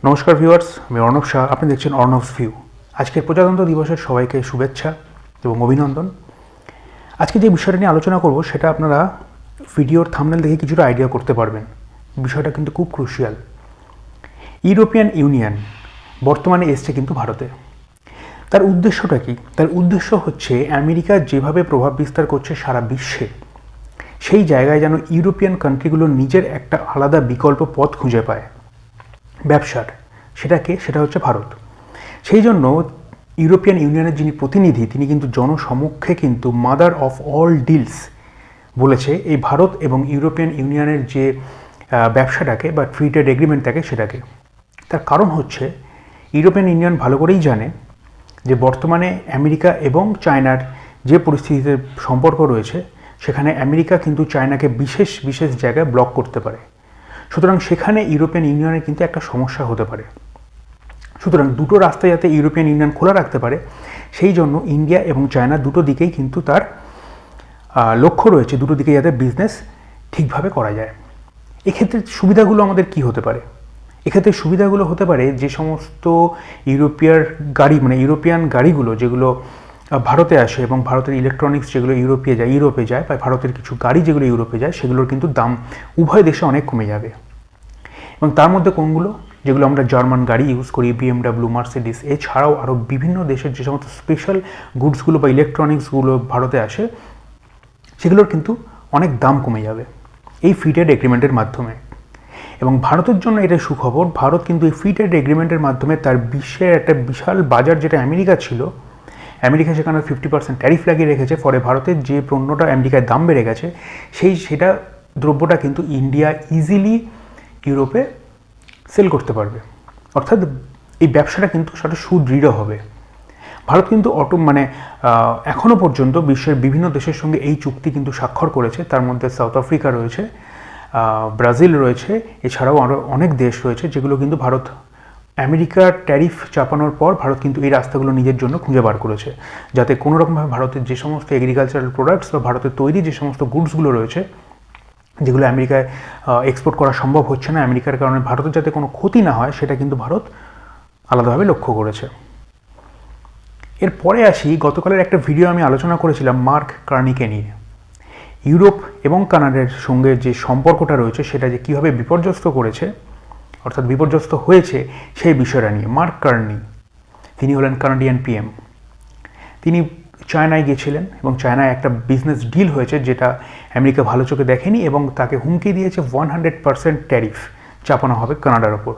নমস্কার ভিউয়ার্স, আমি অর্ণব শাহ। আপনি দেখছেন অর্ণবস ভিউ। আজকের প্রজাতন্ত্র দিবসের সবাইকে শুভেচ্ছা এবং অভিনন্দন। আজকে যে বিষয়টা নিয়ে আলোচনা করব সেটা আপনারা ভিডিওর থাম্বনেল দেখে কিছুটা আইডিয়া করতে পারবেন। বিষয়টা কিন্তু খুব ক্রুশিয়াল। ইউরোপিয়ান ইউনিয়ন বর্তমানে এসছে কিন্তু ভারতে। তার উদ্দেশ্যটা কি? তার উদ্দেশ্য হচ্ছে আমেরিকা যেভাবে প্রভাব বিস্তার করছে সারা বিশ্বে, সেই জায়গায় যেন ইউরোপিয়ান কান্ট্রিগুলো নিজের একটা আলাদা বিকল্প পথ খুঁজে পায় ব্যবসার। সেটা হচ্ছে ভারত। সেই জন্য ইউরোপিয়ান ইউনিয়নের যিনি প্রতিনিধি, তিনি কিন্তু জনসমক্ষে কিন্তু মাদার অফ অল ডিলস বলেছে এই ভারত এবং ইউরোপিয়ান ইউনিয়নের যে ব্যবসাটাকে বা ফ্রি ট্রেড এগ্রিমেন্ট থাকে সেটাকে। তার কারণ হচ্ছে ইউরোপিয়ান ইউনিয়ন ভালো করেই জানে যে বর্তমানে আমেরিকা এবং চায়নার যে পরিস্থিতিতে সম্পর্ক রয়েছে, সেখানে আমেরিকা কিন্তু চায়নাকে বিশেষ বিশেষ জায়গায় ব্লক করতে পারে। সুতরাং সেখানে ইউরোপিয়ান ইউনিয়নের কিন্তু একটা সমস্যা হতে পারে। সুতরাং দুটো রাস্তা যাতে ইউরোপিয়ান ইউনিয়ন খোলা রাখতে পারে, সেই জন্য ইন্ডিয়া এবং চায়না দুটো দিকেই কিন্তু তার লক্ষ্য রয়েছে, দুটো দিকে যাতে বিজনেস ঠিকভাবে করা যায়। এক্ষেত্রে সুবিধাগুলো আমাদের কি হতে পারে? এক্ষেত্রে সুবিধাগুলো হতে পারে যে সমস্ত ইউরোপিয়ান গাড়িগুলো যেগুলো ভারতে আসে এবং ভারতের ইলেকট্রনিক্স যেগুলো ইউরোপে যায় বা ভারতের কিছু গাড়ি যেগুলো ইউরোপে যায়, সেগুলোর কিন্তু দাম উভয় দেশে অনেক কমে যাবে। এবং তার মধ্যে কোনগুলো? যেগুলো আমরা জার্মান গাড়ি ইউজ করি, BMW, মার্সিডিস, এছাড়াও আরও বিভিন্ন দেশের যে সমস্ত স্পেশাল গুডসগুলো বা ইলেকট্রনিক্সগুলো ভারতে আসে, সেগুলোর কিন্তু অনেক দাম কমে যাবে এই ফ্রি ট্রেড এগ্রিমেন্টের মাধ্যমে। এবং ভারতের জন্য এটা সুখবর, ভারত কিন্তু এই ফ্রি ট্রেড এগ্রিমেন্টের মাধ্যমে তার বিশ্বের একটা বিশাল বাজার যেটা আমেরিকা ছিল, আমেরিকা সেখানে 50% ট্যারিফ লাগিয়ে রেখেছে। ফলে ভারতের যে পণ্যটা আমেরিকায় দাম বেড়ে গেছে, সেটা দ্রব্যটা কিন্তু ইন্ডিয়া ইজিলি ইউরোপে সেল করতে পারবে। অর্থাৎ এই ব্যবসাটা কিন্তু সেটা সুদৃঢ় হবে। ভারত কিন্তু এখনও পর্যন্ত বিশ্বের বিভিন্ন দেশের সঙ্গে এই চুক্তি কিন্তু স্বাক্ষর করেছে। তার মধ্যে সাউথ আফ্রিকা রয়েছে, ব্রাজিল রয়েছে, এছাড়াও আরও অনেক দেশ রয়েছে যেগুলো কিন্তু আমেরিকার ট্যারিফ চাপানোর পর ভারত কিন্তু এই রাস্তাগুলো নিজের জন্য খুঁজে বার করেছে, যাতে কোনোরকমভাবে ভারতের যে সমস্ত এগ্রিকালচারাল প্রোডাক্টস বা ভারতের তৈরি যে সমস্ত গুডসগুলো রয়েছে, যেগুলো আমেরিকায় এক্সপোর্ট করা সম্ভব হচ্ছে না আমেরিকার কারণে, ভারতের যাতে কোনো ক্ষতি না হয় সেটা কিন্তু ভারত আলাদাভাবে লক্ষ্য করেছে। এরপরে আসি, গতকালের একটা ভিডিও আমি আলোচনা করেছিলাম মার্ক কার্নিকে নিয়ে। ইউরোপ এবং কানাডার সঙ্গে যে সম্পর্কটা রয়েছে সেটা যে কীভাবে বিপর্যস্ত করেছে, অর্থাৎ বিপর্যস্ত হয়েছে, সেই বিষয়টা নিয়ে। মার্ক কার্নি, তিনি হলেন কানাডিয়ান PM। তিনি চায়নায় গিয়েছিলেন এবং চায়নায় একটা বিজনেস ডিল হয়েছে যেটা আমেরিকা ভালো চোখে দেখেনি এবং তাকে হুমকি দিয়েছে 100% ট্যারিফ চাপানো হবে কানাডার ওপর।